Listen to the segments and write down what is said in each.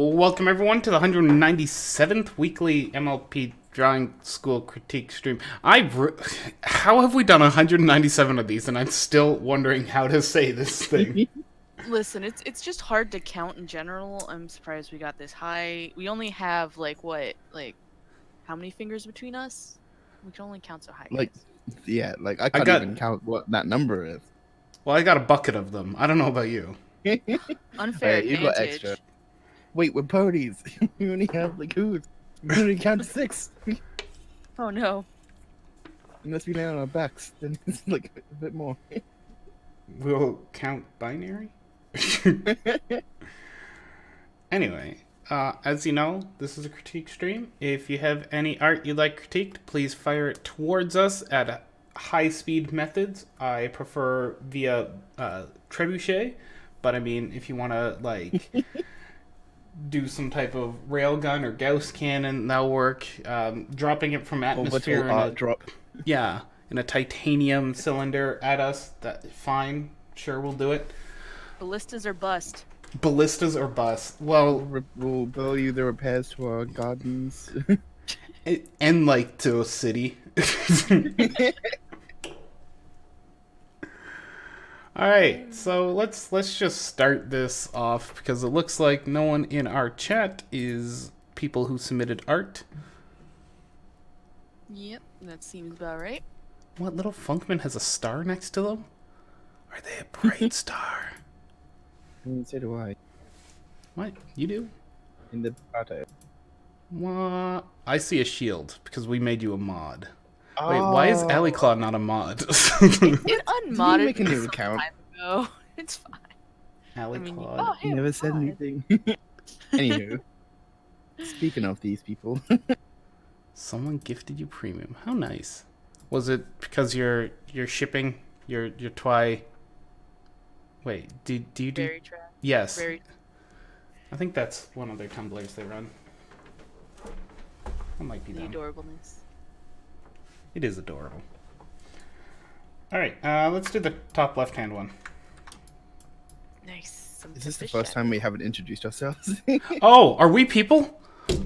Welcome everyone to the 197th weekly MLP Drawing School Critique stream. How have we done 197 of these, and I'm still wondering how to say this thing? Listen, it's just hard to count in general. I'm surprised we got this high. We only have how many fingers between us? We can only count so high, Like, guys. yeah, like I I can't got even count what that number is. well, I got a bucket of them. I don't know about you. Unfair Hey, you got advantage. extra. Wait, we're ponies. We only have like who's? We only count 6. Oh no. Unless we land on our backs, then it's like a bit more. We'll count binary. Anyway, as you know, this is a critique stream. If you have any art you'd like critiqued, please fire it towards us at high-speed methods. I prefer via trebuchet, but I mean, if you want to like do some type of railgun or Gauss cannon, that'll work. Dropping it from atmosphere in a, drop. yeah, in a titanium cylinder at us, that fine. Sure, we'll do it. Ballistas or bust. Ballistas or bust. Well, We'll bill you the repairs to our gardens. and like to a city. All right, so let's just start this off because it looks like no one in our chat is people who submitted art. Yep, that seems about right. What, little Funkman has a star next to them? Are they a bright star? So do I. What? You do? In the auto. What? I see a shield because we made you a mod. Wait, why is Aliclaw not a mod? It unmodded make a new some account? time ago. It's fine. Aliclaw. Hey, Never said mod. anything. Anywho, speaking of these people, Someone gifted you premium. How nice. Was it because you're shipping your twi? Wait, do you do? Very trash. Yes. Very. I think that's one of their tumblers they run. That might be The them. adorableness. It is adorable. All right, let's do the top left-hand one. Nice. Some is this the fish first egg. time we haven't introduced ourselves? Oh, are we people?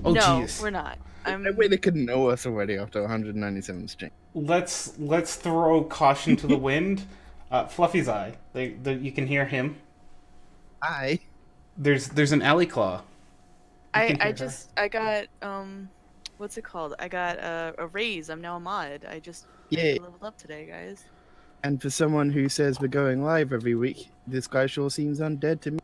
Oh, No, jeez. we're not. No way they could know us already after 197 stream. Let's throw caution to the wind. Fluffy's eye. You can hear him. There's an alley claw. I got what's it called? I got a raise. I'm now a mod. I Yay. leveled up today, guys. And for someone who says we're going live every week, this guy sure seems undead to me.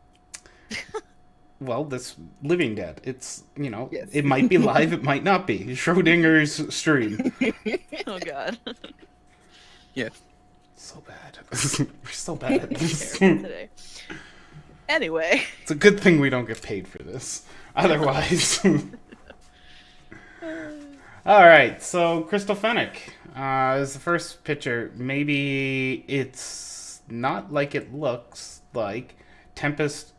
Well, this Living Dead. It's, Yes. It might be live, it might not be. Schrodinger's stream. Oh god. Yes. So bad. We're so bad at this. Terrible today. Anyway. It's a good thing we don't get paid for this. Otherwise. Alright, so Crystal Fennec is the first picture. Maybe it's not like it looks like. Tempest,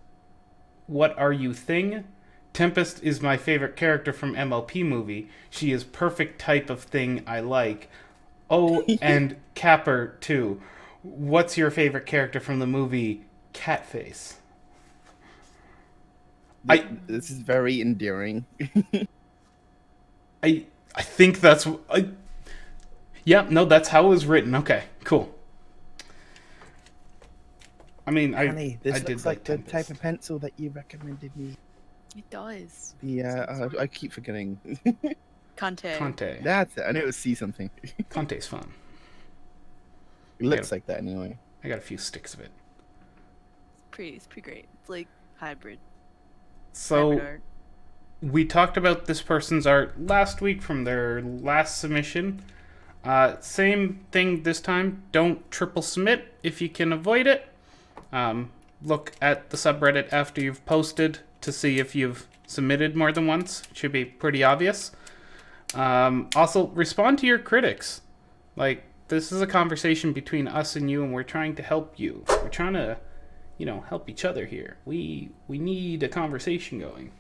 what are you thing? Tempest is my favorite character from MLP movie. She is perfect type of thing I like. Oh, and Capper too. What's your favorite character from the movie Catface? This is very endearing. I think that's yeah, no, that's how it was written. Okay, cool. I mean, Honey, this I looks did like the Tempest. type of pencil that you recommended me. It does. I keep forgetting. Conte. That's it. I knew it was C something. Conte's fun. It looks like that anyway. I got a few sticks of it. It's pretty great. It's like hybrid. So Hybrid art. we talked about this person's art last week from their last submission. Same thing this time. Don't triple submit if you can avoid it. Look at the subreddit after you've posted to see if you've submitted more than once. It should be pretty obvious. Also, respond to your critics. Like, this is a conversation between us and you, and we're trying to help you. We're trying to, help each other here. We need a conversation going.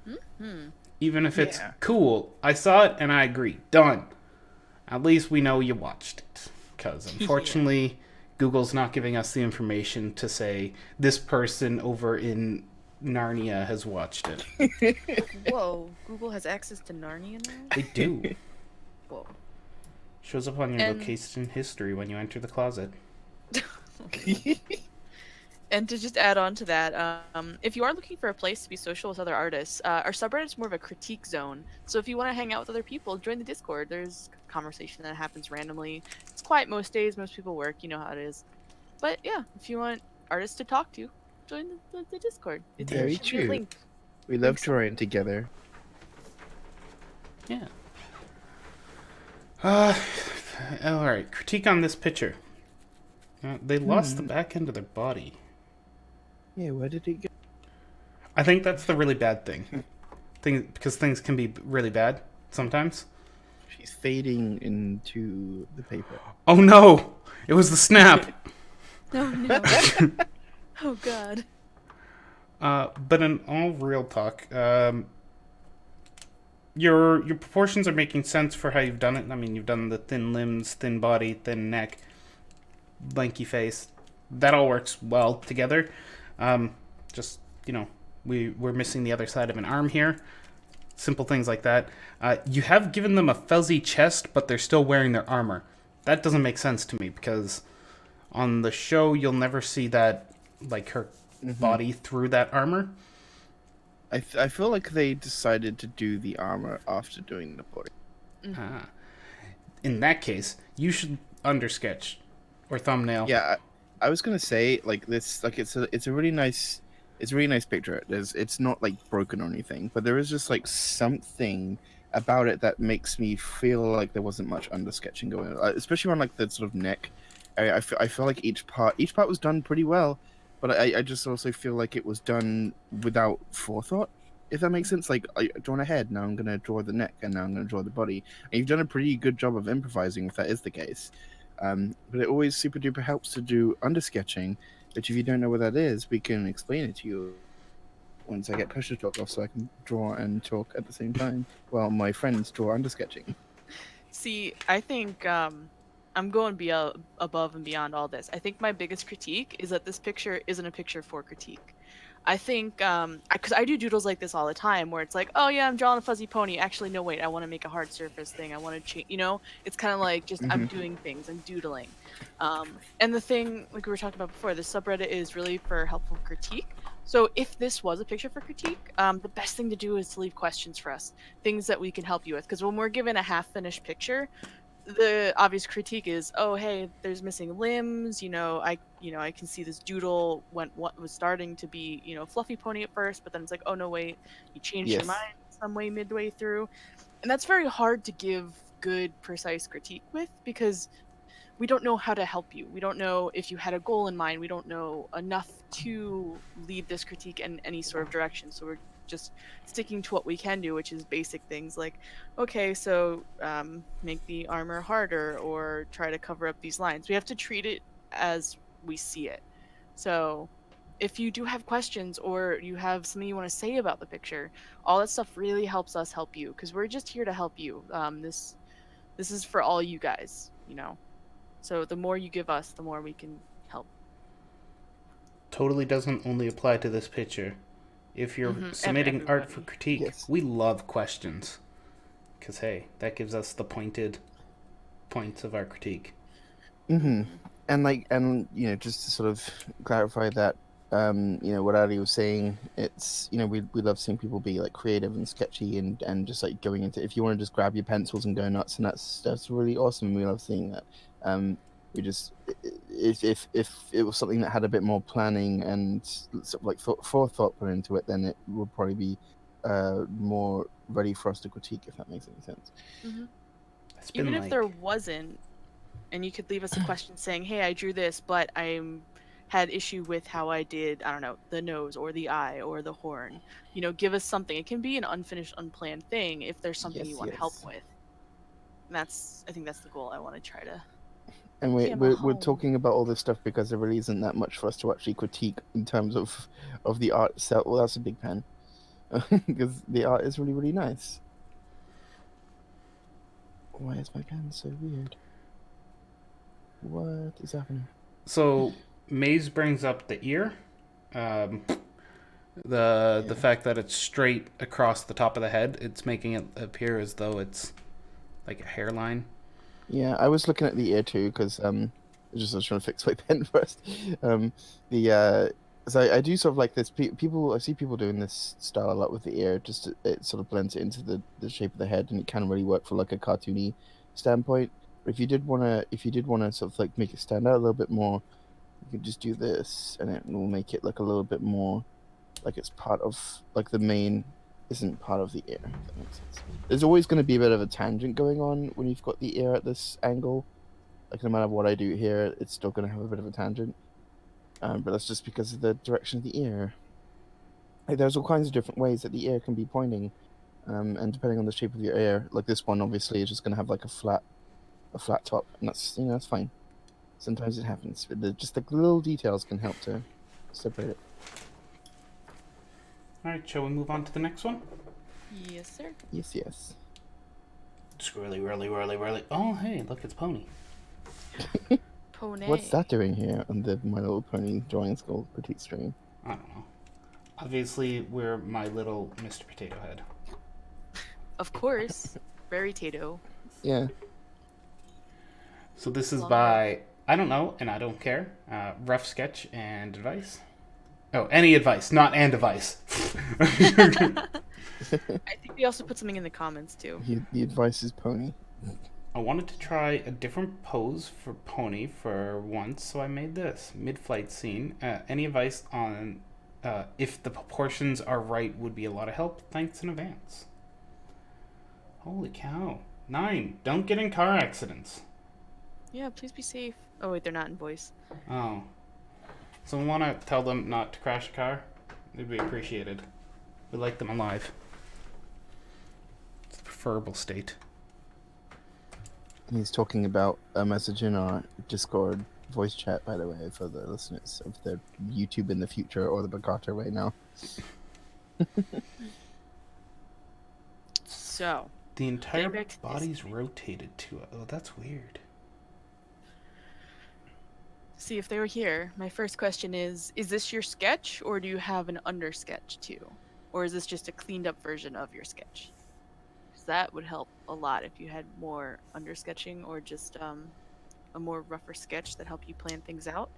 Mm-hmm. Even if it's cool. I saw it and I agree. Done. At least we know you watched it. Because unfortunately, Google's not giving us the information to say this person over in Narnia has watched it. Whoa, Google has access to Narnia now? They do. Whoa. Shows up on your And location history when you enter the closet. and to just add on to that, if you are looking for a place to be social with other artists, our subreddit is more of a critique zone. So if you want to hang out with other people, join the Discord. There's conversation that happens randomly. It's quiet most days. Most people work. You know how it is. But yeah, if you want artists to talk to, join the Discord. There Very should be a true. link. We love Links drawing together. Yeah. Alright, critique on this picture. They lost the back end of their body. Yeah, where did it go? I think that's the really bad thing. Because things can be really bad sometimes. She's fading into the paper. Oh no! It was the snap! Oh no. Oh god. But in all real talk, your proportions are making sense for how you've done it. I mean, you've done the thin limbs, thin body, thin neck, lanky face. That all works well together. Just, we're missing the other side of an arm here. Simple things like that. You have given them a fuzzy chest, but they're still wearing their armor. That doesn't make sense to me, because on the show, you'll never see that, like, her body through that armor. I feel like they decided to do the armor after doing the body. In that case, you should undersketch or thumbnail. Yeah, I was gonna say like this, like it's a really nice picture. It's not like broken or anything, but there is just like something about it that makes me feel like there wasn't much undersketching going on, especially on like the sort of neck. I feel like each part was done pretty well, but I just also feel like it was done without forethought, if that makes sense. Like, I drawn a head, now I'm going to draw the neck, and now I'm going to draw the body. And you've done a pretty good job of improvising, if that is the case. But it always super duper helps to do undersketching, which if you don't know what that is, we can explain it to you once I get Kush to talk off, so I can draw and talk at the same time while my friends draw undersketching. See, I think I'm going above and beyond all this. I think my biggest critique is that this picture isn't a picture for critique. I think, because I do doodles like this all the time, where it's like, oh yeah, I'm drawing a fuzzy pony. Actually, no, wait, I want to make a hard surface thing. I want to change, it's kind of like just I'm doing things, I'm doodling. And the thing, like we were talking about before, this subreddit is really for helpful critique. So if this was a picture for critique, the best thing to do is to leave questions for us, things that we can help you with. Because when we're given a half-finished picture, the obvious critique is, oh hey, there's missing limbs, I can see this doodle what was starting to be, fluffy pony at first, but then it's like, oh no wait, you changed your mind some way midway through. And that's very hard to give good precise critique with, because we don't know how to help you. We don't know if you had a goal in mind. We don't know enough to lead this critique in any sort of direction. So we're just sticking to what we can do, which is basic things like, okay, so make the armor harder or try to cover up these lines. We have to treat it as we see it. So if you do have questions or you have something you want to say about the picture, all that stuff really helps us help you, because we're just here to help you. This is for all you guys, So the more you give us, the more we can help. Totally doesn't only apply to this picture. If you're submitting art for critique, we love questions. Because, hey, that gives us the pointed points of our critique. And just to sort of clarify that, what Ali was saying, it's, we love seeing people be like creative and sketchy and just like going into, if you want to just grab your pencils and go nuts, and that's really awesome. We love seeing that. We just, if it was something that had a bit more planning and sort of like forethought put into it, then it would probably be more ready for us to critique, if that makes any sense. Even if there wasn't, and you could leave us a question saying, hey, I drew this, but I had issue with how I did, I don't know, the nose or the eye or the horn. Give us something. It can be an unfinished, unplanned thing if there's something you want help with. And I think that's the goal I want to try to. And we're talking about all this stuff because there really isn't that much for us to actually critique in terms of the art itself. Well, that's a big pen. Because the art is really, really nice. Why is my pen so weird? What is happening? So, Maze brings up the ear. The fact that it's straight across the top of the head, it's making it appear as though it's like a hairline. Yeah, I was looking at the ear too because I was trying to fix my pen first. The so I do sort of like this. People I see people doing this style a lot with the ear. Just it sort of blends it into the shape of the head, and it can really work for like a cartoony standpoint. But if you did wanna sort of like make it stand out a little bit more, you could just do this, and it will make it look a little bit more like it's part of like the main isn't part of the ear. If that makes sense. There's always going to be a bit of a tangent going on when you've got the ear at this angle. Like no matter what I do here, it's still going to have a bit of a tangent. But that's just because of the direction of the ear. Like, there's all kinds of different ways that the ear can be pointing, and depending on the shape of your ear, like this one obviously is just going to have like a flat top, and that's that's fine. Sometimes it happens, but just the little details can help to separate it. All right, shall we move on to the next one? Yes, sir. Yes, yes. Squirrely, whirly, whirly, whirly. Oh, hey, look, it's Pony. Pony. What's that doing here on the My Little Pony Drawing School critique stream? I don't know. Obviously, we're my little Mr. Potato Head. Of course. Very Tato. Yeah. So this is by, I don't know, and I don't care, Rough Sketch and Advice. Oh, any advice, not and advice. I think we also put something in the comments, too. The advice is Pony. I wanted to try a different pose for Pony for once, so I made this mid-flight scene. Any advice on if the proportions are right would be a lot of help. Thanks in advance. Holy cow. 9. Don't get in car accidents. Yeah, please be safe. Oh, wait, they're not in voice. Oh. So we want to tell them not to crash a car? It'd be appreciated. We like them alive. It's the preferable state. He's talking about a message in our Discord voice chat, by the way, for the listeners of the YouTube in the future or the Bogota right now. So. The entire body's rotated to it. Oh, that's weird. See, if they were here, my first question is this your sketch, or do you have an under sketch too? Or is this just a cleaned up version of your sketch? Because that would help a lot if you had more under sketching, or just a more rougher sketch that help you plan things out.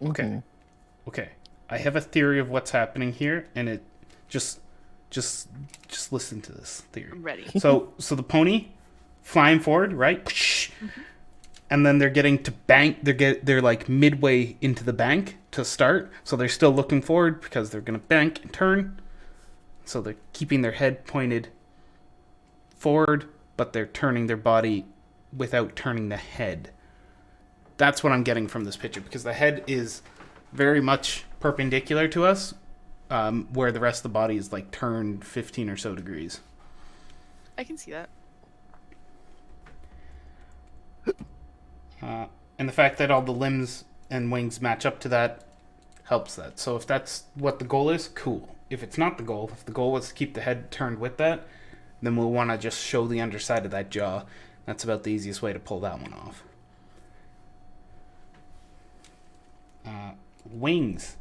Okay. Okay. I have a theory of what's happening here, and it just listen to this theory. I'm ready. So the pony flying forward, right? Mm-hmm. And then they're getting to bank. They're like midway into the bank to start. So they're still looking forward because they're gonna bank and turn. So they're keeping their head pointed forward, but they're turning their body without turning the head. That's what I'm getting from this picture, because the head is very much perpendicular to us, where the rest of the body is like turned 15 or so degrees. I can see that. And the fact that all the limbs and wings match up to that helps that. So if that's what the goal is, cool. If it's not the goal, if the goal was to keep the head turned with that, then we'll want to just show the underside of that jaw. That's about the easiest way to pull that one off. Wings.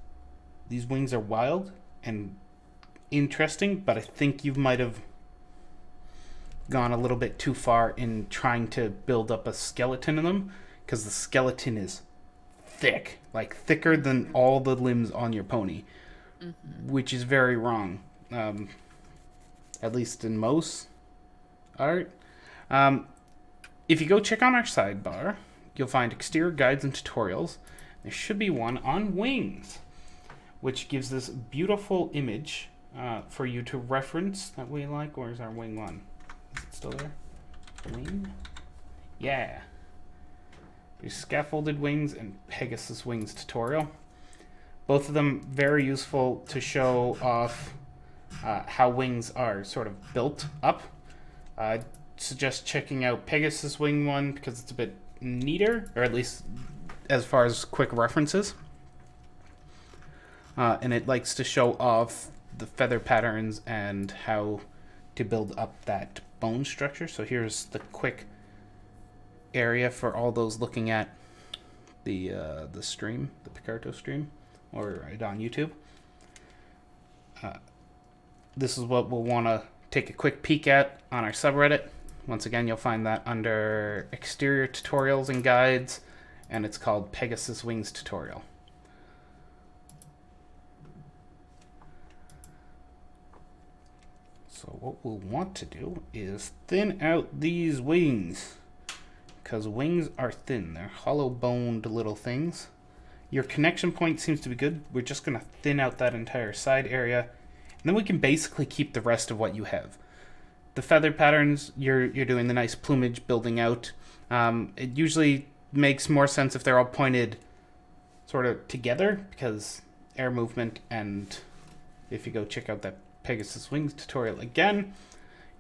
These wings are wild and interesting, but I think you might have gone a little bit too far in trying to build up a skeleton in them, because the skeleton is thick, like thicker than all the limbs on your pony, which is very wrong, at least in most art. If you go check on our sidebar, you'll find exterior guides and tutorials. There should be one on wings, which gives this beautiful image for you to reference that we like. Where's our wing one? Is it still there? Wing? Yeah. There's scaffolded wings and Pegasus wings tutorial. Both of them very useful to show off how wings are sort of built up. I suggest checking out Pegasus wing one because it's a bit neater, or at least as far as quick references. And it likes to show off the feather patterns and how to build up that bone structure. So here's the quick area for all those looking at the stream, the Picarto stream. or right on YouTube. This is what we'll want to take a quick peek at on our subreddit. Once again, you'll find that under exterior tutorials and guides, and it's called Pegasus Wings Tutorial. So what we'll want to do is thin out these wings, because wings are thin. They're hollow-boned little things. Your connection point seems to be good. We're just going to thin out that entire side area, and then we can basically keep the rest of what you have. The feather patterns, you're doing the nice plumage building out. It usually makes more sense if they're all pointed sort of together, because air movement, and if you go check out that Pegasus Wings tutorial again,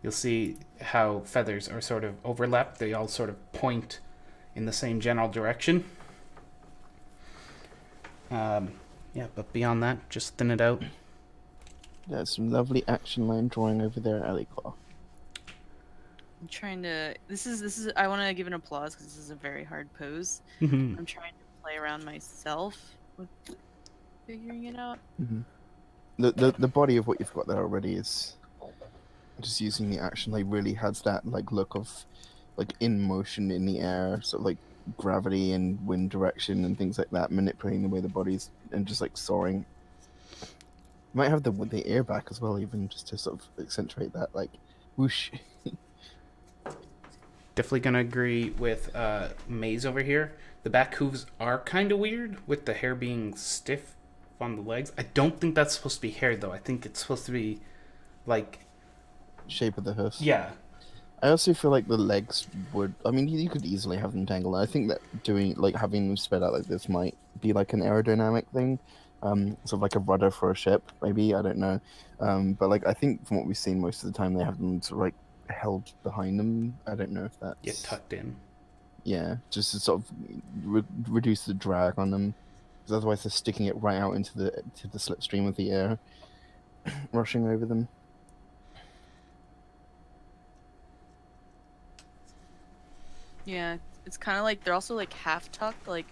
you'll see how feathers are sort of overlapped. They all sort of point in the same general direction. Yeah, but beyond that, just thin it out. There's some lovely action line drawing over there, Aliclaw. I'm trying to. This is. I want to give an applause because this is a very hard pose. Mm-hmm. I'm trying to play around myself with figuring it out. Mm-hmm. The body of what you've got there already is just using the action like really has that like look of like in motion in the air, sort of like gravity and wind direction and things like that, manipulating the way the body's and just like soaring. You might have the air back as well, even just to sort of accentuate that like whoosh. Definitely gonna agree with Maze over here. The back hooves are kind of weird with the hair being stiff on the legs. I don't think that's supposed to be hair though. I think it's supposed to be like Shape of the hoofs. Yeah. I also feel like the legs would. I mean, you could easily have them tangled. I think that doing like having them spread out like this might be like an aerodynamic thing, sort of like a rudder for a ship. Maybe I don't know, but like I think from what we've seen, most of the time they have them sort of like held behind them. I don't know if that's Get tucked in. Yeah, just to sort of reduce the drag on them, because otherwise they're sticking it right out into the slipstream of the air, rushing over them. Yeah, it's kind of like they're also like half tucked, like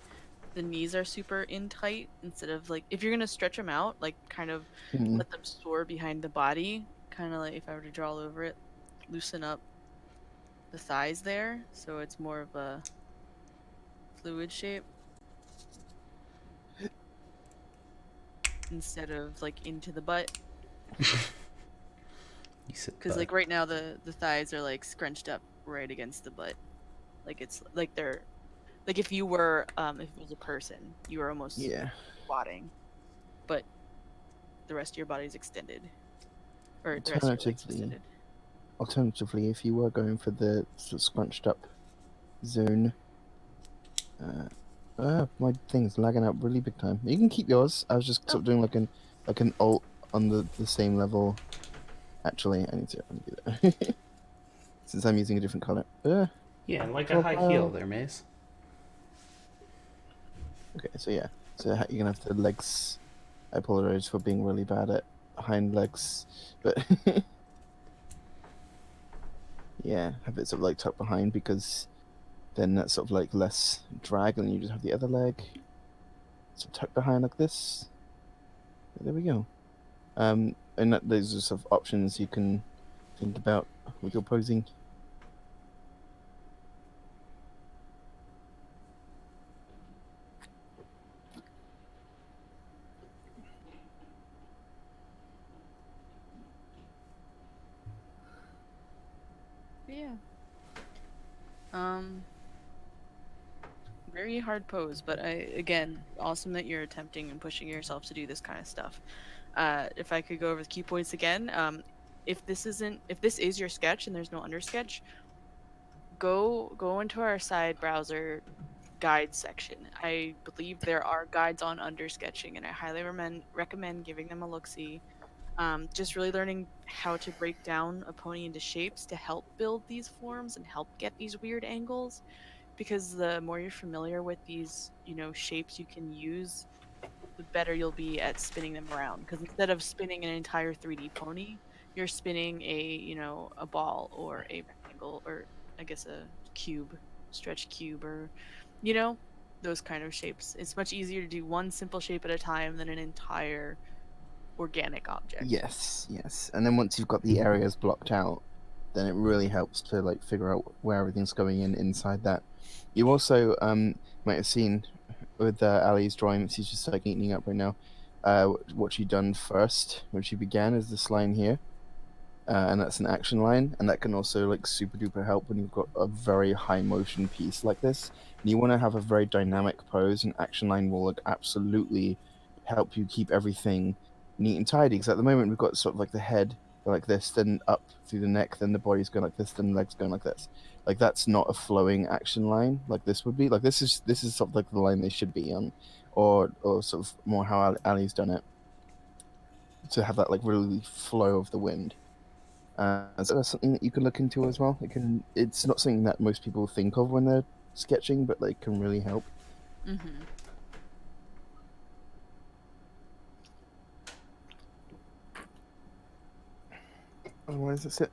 the knees are super in tight instead of like if you're gonna stretch them out, like kind of let them soar behind the body, kind of like if I were to draw all over it, loosen up the thighs there, so it's more of a fluid shape instead of like into the butt. Because like right now the thighs are like scrunched up right against the butt. Like it's like they're like if you were if it was a person, you were almost squatting, but the rest of your body's extended, or the rest of your legs extended. Alternatively, if you were going for the sort of scrunched up zone, my thing's lagging out really big time. You can keep yours. I was just sort of doing like an alt on the same level. Actually, I need to undo that since I'm using a different color. Yeah, like a high heel there, Maze. Okay, so yeah. So you're gonna have the legs. I apologize for being really bad at hind legs, but yeah, have it sort of like tucked behind because then that's sort of like less drag, and you just have the other leg sort of tucked behind like this. There we go. And those are sort of options you can think about with your posing. Yeah. Very hard pose, but again, awesome that you're attempting and pushing yourself to do this kind of stuff. If I could go over the key points again, if this is your sketch and there's no under sketch, go into our side browser guide section. I believe there are guides on under sketching, and I highly recommend giving them a look-see. Just really learning how to break down a pony into shapes to help build these forms and help get these weird angles, because the more you're familiar with these, shapes you can use, the better you'll be at spinning them around. Because instead of spinning an entire 3D pony, you're spinning a ball or a rectangle, or I guess a cube, stretch cube, or those kind of shapes. It's much easier to do one simple shape at a time than an entire organic object. Yes, yes. And then once you've got the areas blocked out, then it really helps to like figure out where everything's going in inside that. You also might have seen with Ali's drawing, she's just like eating up right now. What she done first when she began is this line here, and that's an action line, and that can also like super duper help when you've got a very high motion piece like this. And you want to have a very dynamic pose, and action line will like absolutely help you keep everything neat and tidy. Because at the moment we've got sort of like the head like this, then up through the neck, then the body's going like this, then the legs going like this. Like that's not a flowing action line like this would be. Like this is sort of like the line they should be on, or sort of more how Ali's done it, to have that like really flow of the wind. So that's something that you can look into as well. It's not something that most people think of when they're sketching, but like can really help. Mm-hmm. Otherwise, that's it.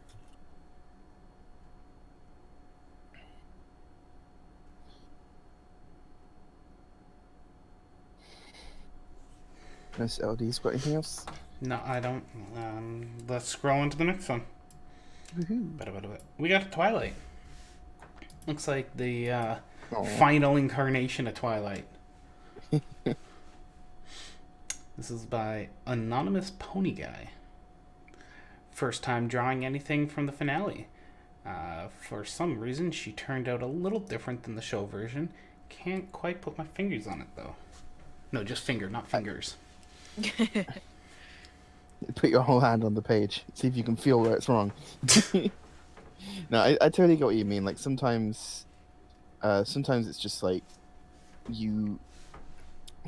Miss LD's got anything else? No, I don't. Let's scroll into the next one. Woohoo. We got Twilight. Looks like the final incarnation of Twilight. This is by Anonymous Pony Guy. First time drawing anything from the finale. For some reason, she turned out a little different than the show version. Can't quite put my fingers on it, though. No, just finger, not fingers. Put your whole hand on the page. See if you can feel where it's wrong. No, I totally get what you mean. Like sometimes it's just like we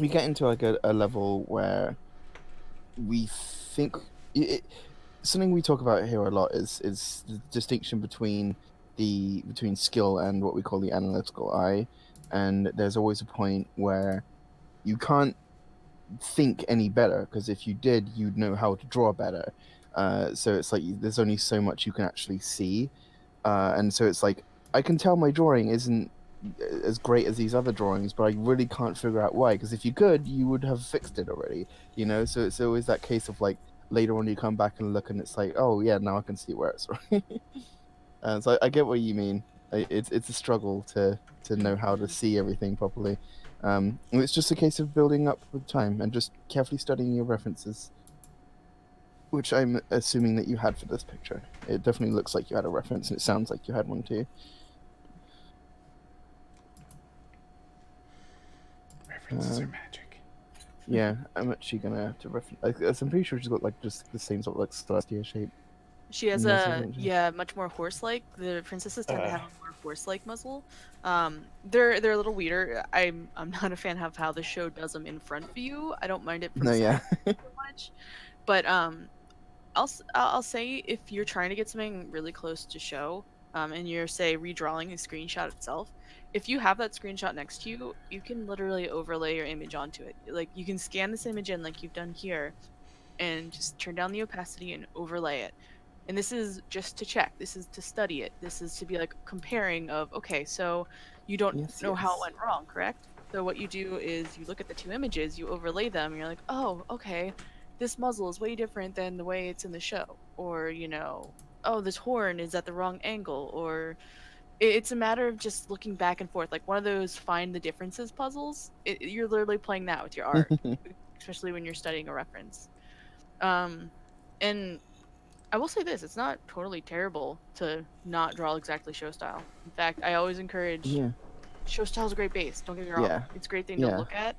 get into like a level where we think something we talk about here a lot is the distinction between skill and what we call the analytical eye. And there's always a point where you can't think any better, because if you did, you'd know how to draw better. So it's like there's only so much you can actually see, and so it's like I can tell my drawing isn't as great as these other drawings, but I really can't figure out why. Because if you could, you would have fixed it already, you know. So it's always that case of like later on you come back and look, and it's like, oh yeah, now I can see where it's right. So I get what you mean. It's a struggle to know how to see everything properly. It's just a case of building up with time and just carefully studying your references, which I'm assuming that you had for this picture. It definitely looks like you had a reference, and it sounds like you had one too. References are magic. Yeah, I'm actually gonna have to reference. I'm pretty sure she's got like just the same sort of like celestia shape. She has much more horse-like. The princesses tend to have a more horse-like muzzle. They're a little weirder. I'm not a fan of how the show does them in front view. I don't mind it from side so much, but I'll say if you're trying to get something really close to show, and you're say redrawing a screenshot itself, if you have that screenshot next to you, you can literally overlay your image onto it. Like you can scan this image in like you've done here, and just turn down the opacity and overlay it. And this is just to check. This is to study it. This is to be like comparing of, okay, so you don't know how it went wrong, correct? So what you do is you look at the two images, you overlay them, and you're like, oh, okay, this muzzle is way different than the way it's in the show. Or, you know, oh, this horn is at the wrong angle. Or it's a matter of just looking back and forth. Like one of those find the differences puzzles. You're literally playing that with your art, especially when you're studying a reference. And I will say this, it's not totally terrible to not draw exactly show style. In fact, I always encourage show style is a great base, don't get me wrong. It's a great thing to look at,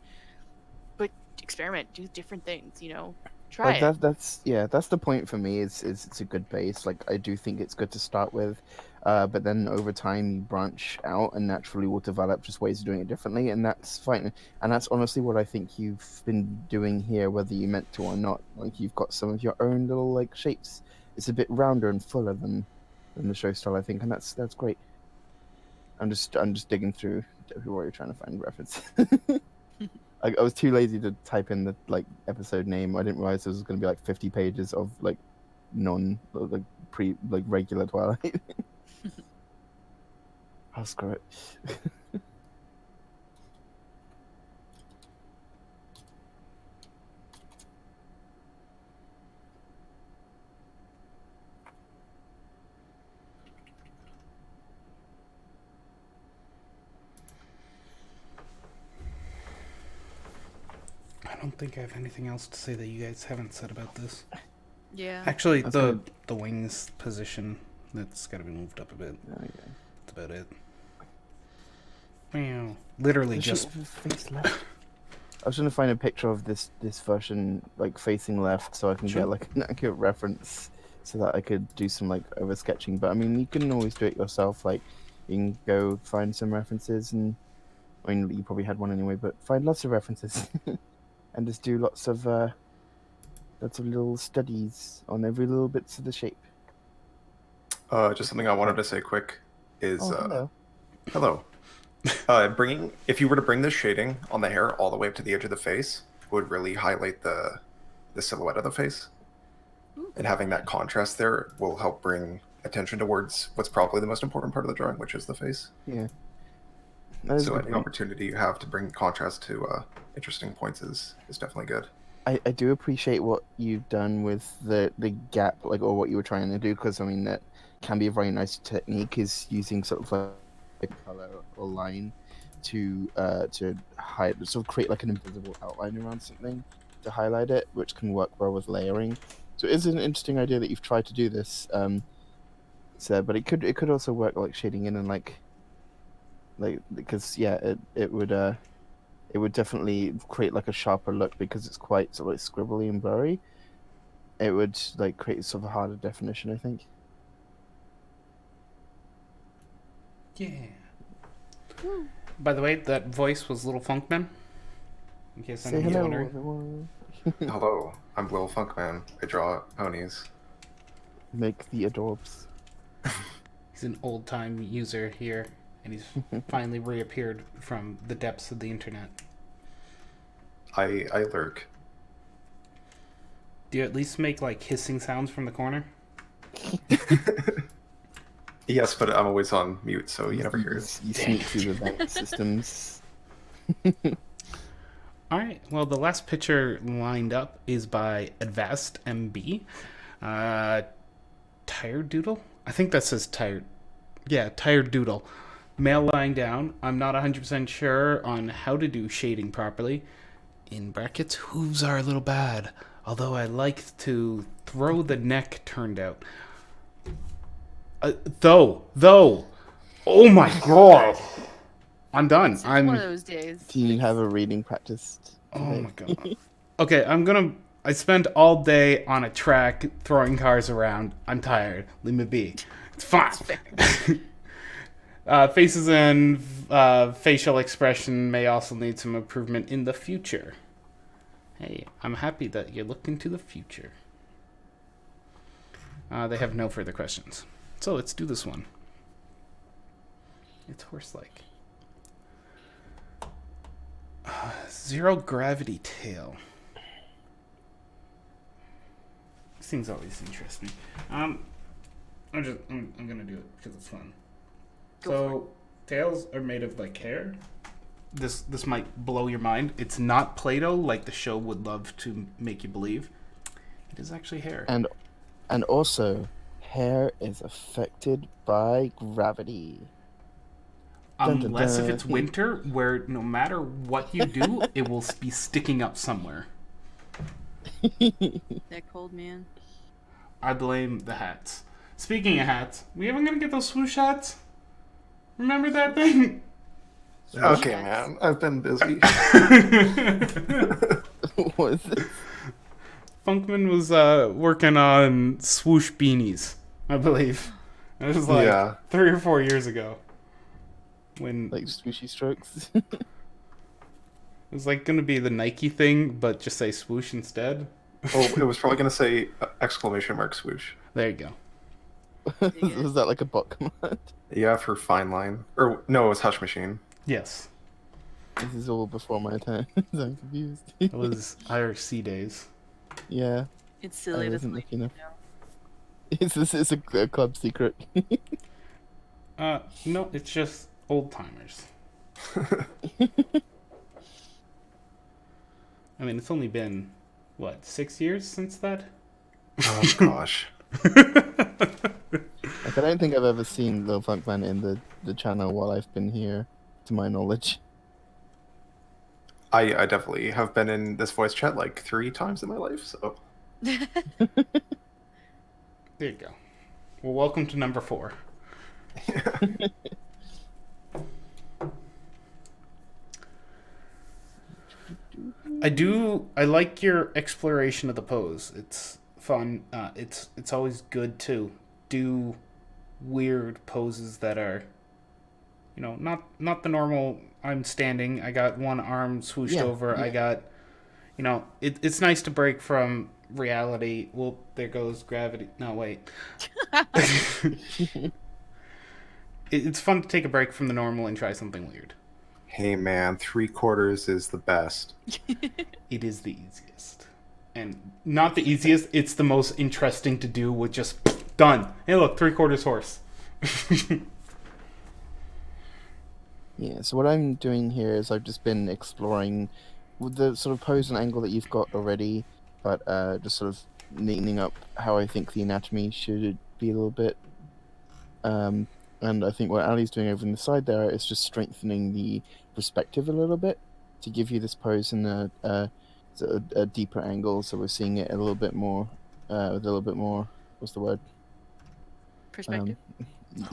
but experiment, do different things, you know. Try like that's the point for me. It's a good base. Like I do think it's good to start with, but then over time you branch out and naturally will develop just ways of doing it differently, and that's fine. And that's honestly what I think you've been doing here, whether you meant to or not. Like you've got some of your own little like shapes. It's a bit rounder and fuller than the show style, I think, and that's great. I'm just digging through what you're trying to find reference. I was too lazy to type in the like episode name. I didn't realize there was going to be like 50 pages of like regular Twilight. I'll screw it. don't think I have anything else to say that you guys haven't said about this. Yeah. Actually, That's the good. the wings position, that's got to be moved up a bit. Okay. That's about it. Wow. Literally The just... shape of his face left. I was trying to find a picture of this version like facing left, so I can Sure. get like an accurate reference, so that I could do some like over sketching. But I mean, you can always do it yourself. Like, you can go find some references, and I mean, you probably had one anyway, but find lots of references, and just do lots of little studies on every little bits of the shape. Just something I wanted to say quick is Oh, hello. If you were to bring this shading on the hair all the way up to the edge of the face, it would really highlight the silhouette of the face. Ooh. And having that contrast there will help bring attention towards what's probably the most important part of the drawing, which is the face. yeah. That is a So good any point. opportunity you have to bring contrast to interesting points is definitely good. I do appreciate what you've done with the gap, like, or what you were trying to do, because I mean that can be a very nice technique, is using sort of like a color or line to hide, sort of create like an invisible outline around something to highlight it, which can work well with layering. So it is an interesting idea that you've tried to do this. So, but it could also work like shading in and like because yeah, it would definitely create like a sharper look, because it's quite sort of like scribbly and blurry. It would like create sort of a harder definition, I think. Yeah. By the way, that voice was Little Funkman. In case Say anyone's hello, wondering. everyone. Hello, I'm Lil Funkman. I draw ponies. Make the adorbs. He's an old-time user here, and he's finally reappeared from the depths of the internet. I lurk. Do you at least make, like, hissing sounds from the corner? Yes, but I'm always on mute, so you never hear it. You sneak through the vent systems. Alright, well, the last picture lined up is by Advanced MB. Tired Doodle? I think that says Tired. Yeah, Tired Doodle. Male lying down. I'm not 100% sure on how to do shading properly. In brackets, hooves are a little bad, although I like to throw the neck turned out. Though, oh my god! I'm done. It's one of those days. Do you have a reading practice Oh today? my god. Okay, I spent all day on a track throwing cars around. I'm tired. Leave me be. It's fine. Faces and facial expression may also need some improvement in the future. Hey, I'm happy that you're looking to the future. They have no further questions. So let's do this one. It's horse-like. Zero gravity tail. These things always interest me. I'm gonna do it because it's fun. So tails are made of like hair. This might blow your mind. It's not Play-Doh like the show would love to make you believe. It is actually hair. And also, hair is affected by gravity. Dun, dun, Unless if dun. it's winter, where no matter what you do, it will be sticking up somewhere. That cold, man. I blame the hats. Speaking of hats, we ever gonna get those swoosh hats? Remember that thing? Okay, man. I've been busy. What is this? Funkman was working on swoosh beanies, I believe. It was like Yeah. 3 or 4 years ago. When Like swooshy strokes? it was like gonna be the Nike thing, but just say swoosh instead. Well, it was probably going to say exclamation mark swoosh. There you go. Was that like a bot command? Yeah, for fine line. Or, no, it was hush machine. Yes, This is all before my time. I'm confused. it was IRC days. Yeah, It's silly I to wasn't think, looking enough. It's a club secret. No, it's just old timers. I mean, it's only been what, 6 years since that? Oh, gosh. Like, I don't think I've ever seen Lil Funkman in the channel while I've been here, to my knowledge. I definitely have been in this voice chat like 3 times in my life, so There you go. Well, welcome to number 4. I like your exploration of the pose. It's fun. It's always good to do weird poses that are, not the normal. I'm standing. I got one arm swooshed over. I got, it's nice to break from reality. Well, there goes gravity. No, wait. It's fun to take a break from the normal and try something weird. hey man, 3/4 is the best. It is the easiest. And not the easiest, it's the most interesting to do with just done. Hey look, 3/4 horse. Yeah, so what I'm doing here is I've just been exploring with the sort of pose and angle that you've got already, but just sort of neatening up how I think the anatomy should be a little bit. And I think what Ali's doing over on the side there is just strengthening the perspective a little bit to give you this pose in a deeper angle, so we're seeing it a little bit more, with a little bit more, what's the word? Perspective.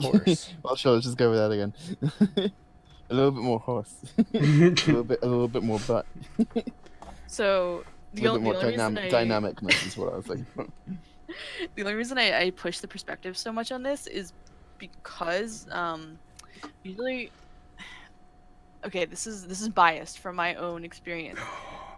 Horse. Well, sure, let's just go with that again. A little bit more horse. a little bit more butt. So A little bit more dynamicness is what I was thinking. The only reason I push the perspective so much on this is because usually, okay, this is biased from my own experience,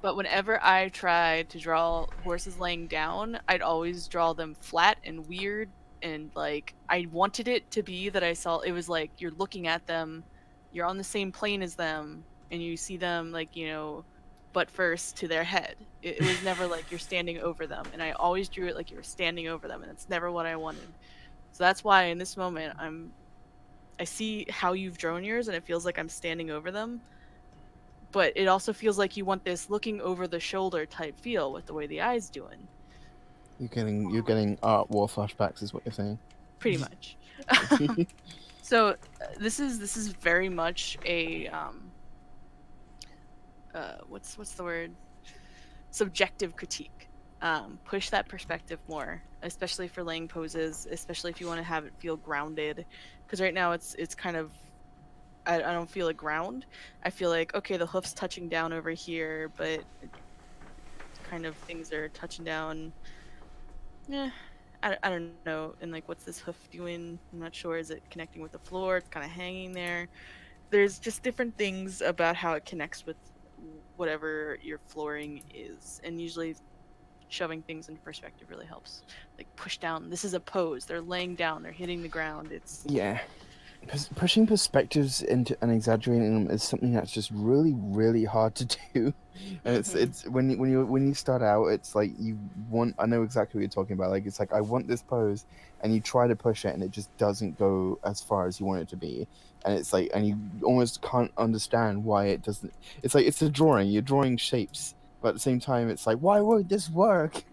but whenever I tried to draw horses laying down, I'd always draw them flat and weird, and like I wanted it to be that I saw it was like you're looking at them, you're on the same plane as them, and you see them like butt first to their head. It was never like you're standing over them, and I always drew it like you were standing over them, and it's never what I wanted. So that's why in this moment I see how you've drawn yours, and it feels like I'm standing over them, but it also feels like you want this looking over the shoulder type feel with the way the eye's doing. You're getting art war flashbacks, is what you're saying. Pretty much. So this is very much a what's the word? Subjective critique. Push that perspective more, especially for laying poses, especially if you want to have it feel grounded. Because right now it's kind of I don't feel a ground. I feel like okay, the hoof's touching down over here, but kind of things are touching down. Yeah, I don't know. And like, what's this hoof doing? I'm not sure. Is it connecting with the floor? It's kind of hanging there. There's just different things about how it connects with whatever your flooring is, and usually shoving things into perspective really helps. Like push down. This is a pose. They're laying down. They're hitting the ground. It's Pushing perspectives into and exaggerating them is something that's just really, really hard to do. And it's when you start out, it's like you want. I know exactly what you're talking about. Like it's like I want this pose, and you try to push it, and it just doesn't go as far as you want it to be. And it's like, and you almost can't understand why it doesn't. It's like it's a drawing. You're drawing shapes, but at the same time, it's like, why would this work?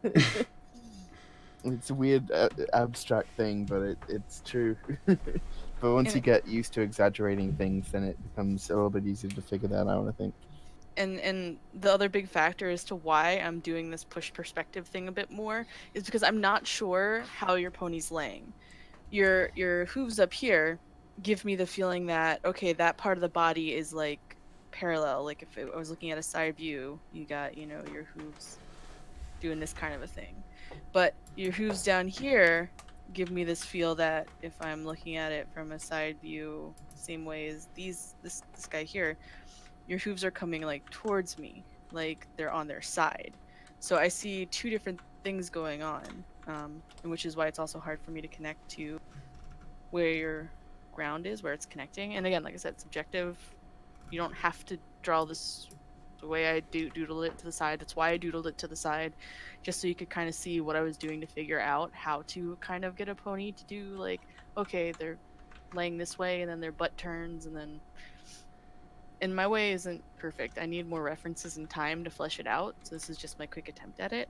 It's a weird abstract thing, but it's true. But once you get used to exaggerating things, then it becomes a little bit easier to figure that out, I think. And the other big factor as to why I'm doing this push perspective thing a bit more is because I'm not sure how your pony's laying. Your hooves up here give me the feeling that okay, that part of the body is like parallel. Like if I was looking at a side view, you got your hooves doing this kind of a thing, but your hooves down here give me this feel that if I'm looking at it from a side view, same way as this guy here, your hooves are coming like towards me, like they're on their side. So I see two different things going on, which is why it's also hard for me to connect to where your ground is, where it's connecting. And again, like I said, subjective. You don't have to draw this the way I doodled it to the side. That's why I doodled it to the side, just so you could kind of see what I was doing to figure out how to kind of get a pony to do like, okay, they're laying this way and then their butt turns and then. And my way isn't perfect. I need more references and time to flesh it out. So this is just my quick attempt at it.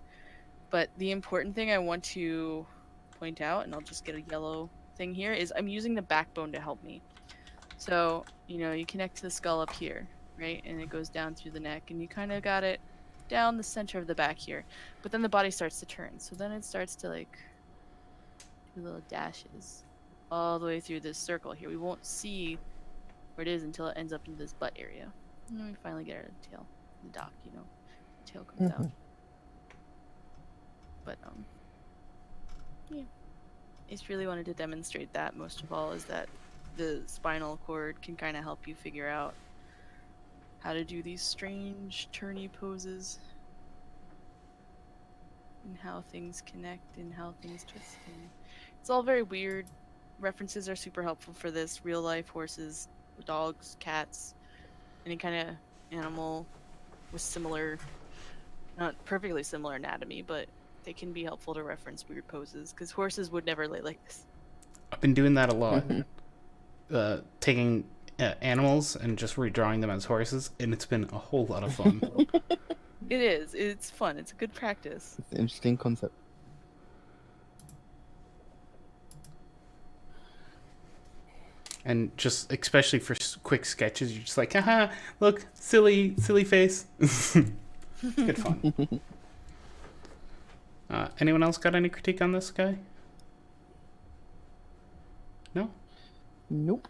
But the important thing I want to point out, and I'll just get a yellow thing here, is I'm using the backbone to help me. So, you connect to the skull up here. right? And it goes down through the neck, and you kind of got it down the center of the back here. But then the body starts to turn, so then it starts to like do little dashes all the way through this circle here. We won't see where it is until it ends up in this butt area. And then we finally get our tail, the dock, you know, the tail comes out. But yeah, I just really wanted to demonstrate that most of all, is that the spinal cord can kind of help you figure out how to do these strange turny poses and how things connect and how things twist. And it's all very weird. References are super helpful for this. Real life horses, dogs, cats, any kind of animal with similar, not perfectly similar anatomy, but they can be helpful to reference weird poses, because horses would never lay like this. I've been doing that a lot. Taking animals and just redrawing them as horses, and it's been a whole lot of fun. It is. It's fun. It's a good practice. It's an interesting concept. And just especially for quick sketches, you're just like, haha, look, silly face. Good fun. Anyone else got any critique on this guy? No? Nope.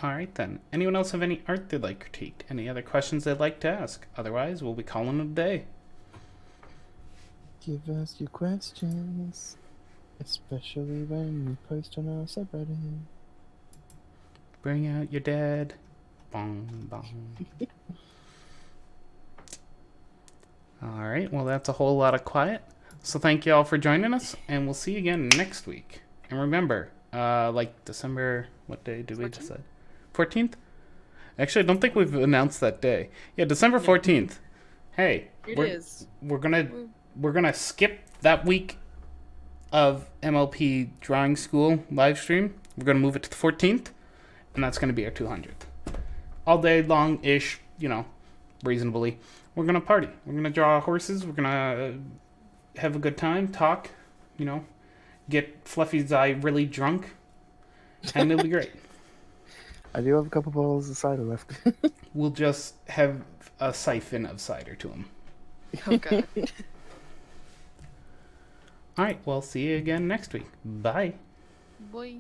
All right, then. Anyone else have any art they'd like critiqued? Any other questions they'd like to ask? Otherwise, we'll be calling it a day. Give us your questions, especially when you post on our subreddit. Bring out your dad. Bong, bong. All right, well, that's a whole lot of quiet. So thank you all for joining us, and we'll see you again next week. And remember, like December, what day did we 14th? decide? 14th? Actually, I don't think we've announced that day. Yeah, December 14th. Hey, It is. we're gonna skip that week of MLP Drawing School live stream. We're gonna move it to the 14th, and that's gonna be our 200th. All day long ish, you know, reasonably. We're gonna party. We're gonna draw horses. We're gonna have a good time, talk, you know, get Fluffy's eye really drunk, and it'll be great. I do have a couple bottles of cider left. We'll just have a siphon of cider to him. Oh god. All right, well, see you again next week. Bye. Boy.